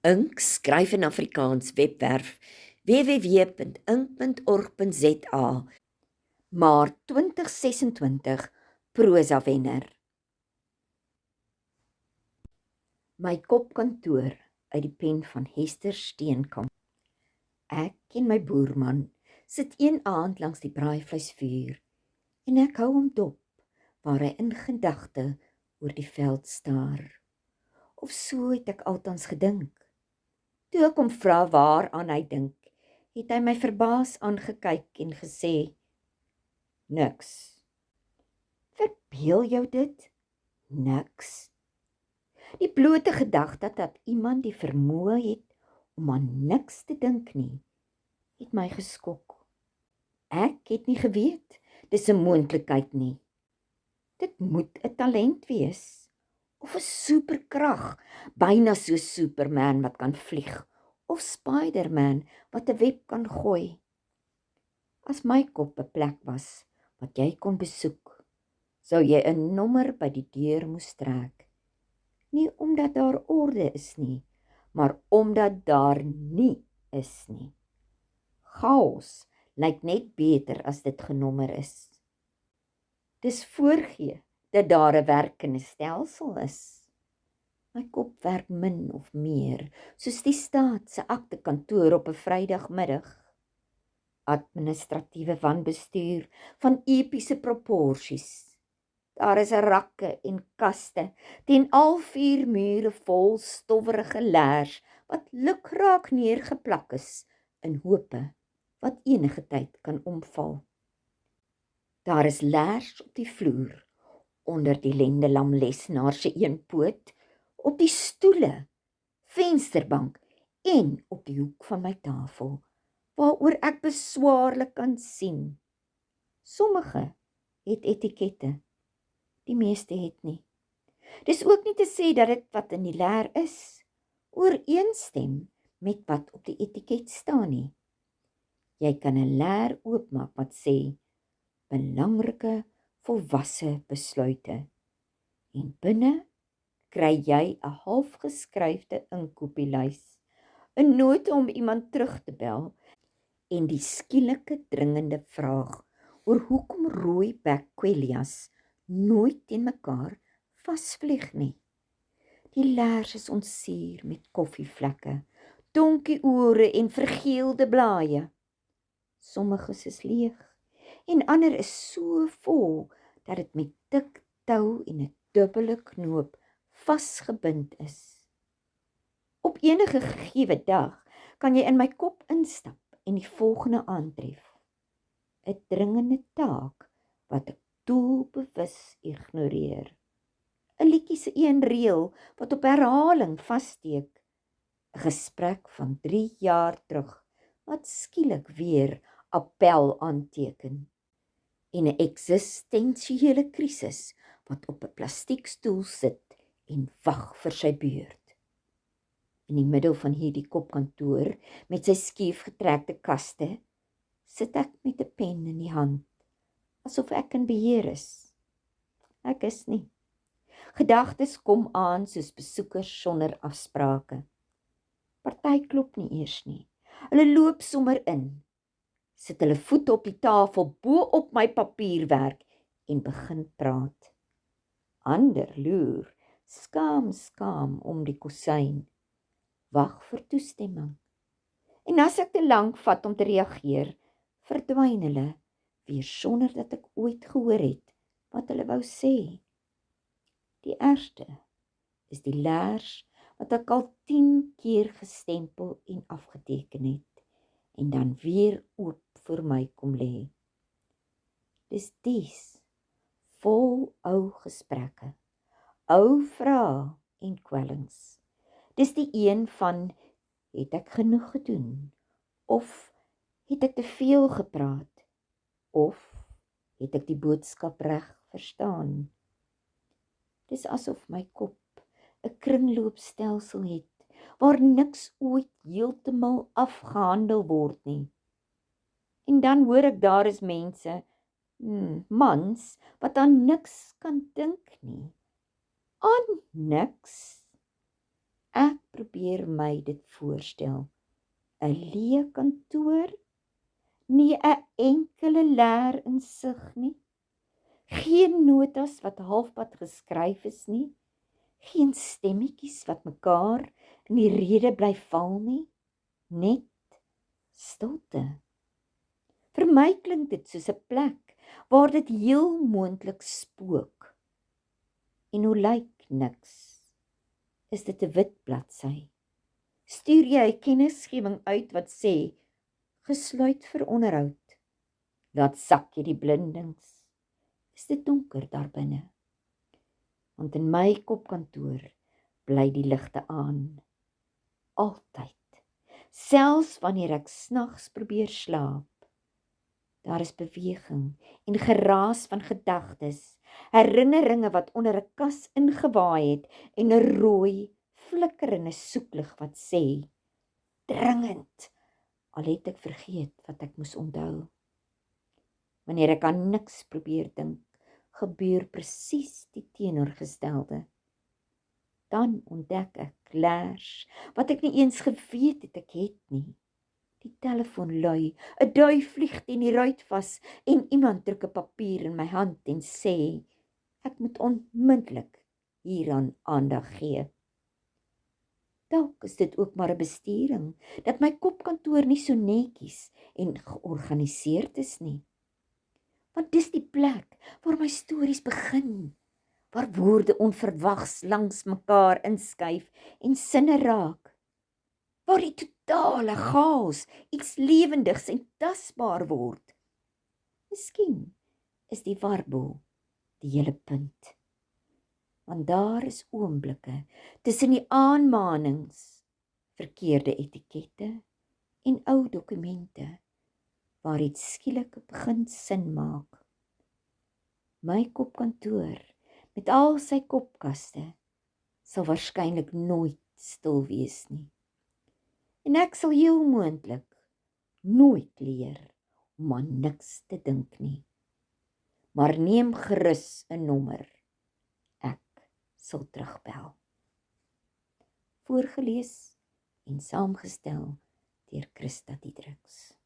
Ink skryf in Afrikaans webwerf www.ink.org.za, maar 2026 prosa wenner. My kopkantoor uit die pen van Hester Steenkamp. Ek en my boerman sit een aand langs die braaivleisvuur en ek hou hom dop waar hy in gedagte oor die veld staar. Of so het ek altans gedink. Toe ek hom vra waaraan hy dink, het hy my verbaas aangekyk en gesê, niks. Verbeel jou dit? Niks. Die blote gedagte dat iemand die vermoë het om aan niks te dink nie, het my geskok. Ek het nie geweet, dis 'n moontlikheid nie. Dit moet 'n talent wees, of 'n superkrag, byna so Superman wat kan vlieg, of Spiderman wat 'n web kan gooi. As my kop 'n plek was wat jy kon besoek, sou jy 'n nommer by die deur moes trek. Nie omdat daar orde is nie, maar omdat daar nie is nie. Chaos lyk net beter as dit genommer is. Dis voorgee dat daar 'n werkende stelsel is. My kop werk min of meer, soos die staat se aktekantoor op 'n Vrydagmiddag. Administratiewe wanbestuur van epiese proporsies. Daar is rakke en kaste, teen al 4 mure vol stowwerige leers, wat lukraak neergeplak is, in hope, wat enige tyd kan omval. Daar is leers op die vloer, onder die lendelam lesenaar se een poot, op die stoele, vensterbank en op die hoek van my tafel, waaroor ek beswaarlik kan sien. Sommige het etikette, die meeste het nie. Dis ook nie te sê dat dit wat in die leer is, ooreenstem met wat op die etiket staan nie. Jy kan 'n leer oopmaak wat sê, belangrike volwasse besluite, en binne kry jy 'n halfgeskryfde inkopieslys, 'n nota om iemand terug te bel, en die skielike dringende vraag oor hoekom rooi bekkwelias nooit teen mekaar vasvlieg nie. Die leers is ontsuur met koffievlekke, donkie ore en vergeelde blaaie. Sommiges is leeg en ander is so vol dat dit met dik tou en 'n dubbele knoop vasgebind is. Op enige gegee dag kan jy in my kop instap en die volgende aantref. 'n dringende taak wat ek doelbewus ignoreer. 'n liedjie se een reël wat op herhaling vassteek. 'n gesprek van 3 jaar terug wat skielik weer appel aanteken. En 'n eksistensiële krisis wat op 'n plastiekstoel sit en wag vir sy beurt. In die middel van hierdie kopkantoor met sy skief getrekte kaste, sit ek met 'n pen in die hand, asof ek in beheer is. Ek is nie. Gedagtes kom aan soos besoekers sonder afsprake. Party klop nie eers nie. Hulle loop sommer in, sit hulle voete op die tafel bo op my papierwerk en begin praat. Ander loer, skaam om die kusyn, wag vir toestemming. En as ek te lank vat om te reageer, verdwyn hulle weer sonder dat ek ooit gehoor het wat hulle wou sê. Die ergste is die leers wat ek al 10 keer gestempel en afgeteken het, en dan weer oop vir my kom lê. Dis dies, vol ou gesprekke, ou vrae en kwellings. Dis die een van, het ek genoeg gedoen? Of het ek te veel gepraat? Of het ek die boodskap reg verstaan? Dis asof my kop 'n kringloopstelsel het, waar niks ooit heeltemal afgehandel word nie. En dan hoor ek daar is mense, mans, wat aan niks kan dink nie. Aan niks. Ek probeer my dit voorstel. 'n Leë kantoor, nie 'n enkele leer insig nie. Geen notas wat halfpad geskryf is nie. Geen stemmetjies wat mekaar in die rede bly val nie. Net stilte. Vir my klink dit soos 'n plek waar dit heel moontlik spook. En hoe lyk niks? Is dit 'n wit bladsy? Stuur jy 'n kennisgewing uit wat sê gesluit vir onderhoud? Laat sak jy die blindings. Is dit donker daar binne? Want in my kopkantoor bly die ligte aan. Altyd. Selfs wanneer ek snags probeer slaap. Daar is beweging en geraas van gedagtes, herinneringe wat onder 'n kas ingewaai het en 'n rooi, flikkerende soeklig wat sê, dringend, al het ek vergeet wat ek moes onthou. Wanneer ek aan niks probeer dink, gebeur presies die teenoorgestelde. Dan ontdek ek leers, wat ek nie eens geweet het ek het nie. Die telefoon lui, 'n dui vlieg teen die ruit vas en iemand druk 'n papier in my hand en sê, ek moet onmiddellik hieraan aandag gee. Dalk is dit ook maar 'n bestuuring, dat my kopkantoor nie so netjies en georganiseerd is nie. Want dis die plek waar my stories begin, waar woorde onverwags langs mekaar inskuif en sinne raak, waar die totale chaos iets lewendigs en tasbaar word. Miskien is die warboel die hele punt, want daar is oomblikke tussen die aanmanings, verkeerde etikette en ou dokumente, waar iets skielik begin sin maak. My kopkantoor, met al sy kopkaste, sal waarskynlik nooit stil wees nie. En ek sal heel moontlik nooit leer om aan niks te dink nie. Maar neem gerus 'n nommer. Ek sal terugbel. Voorgeles en saamgestel deur Christa Diedriks.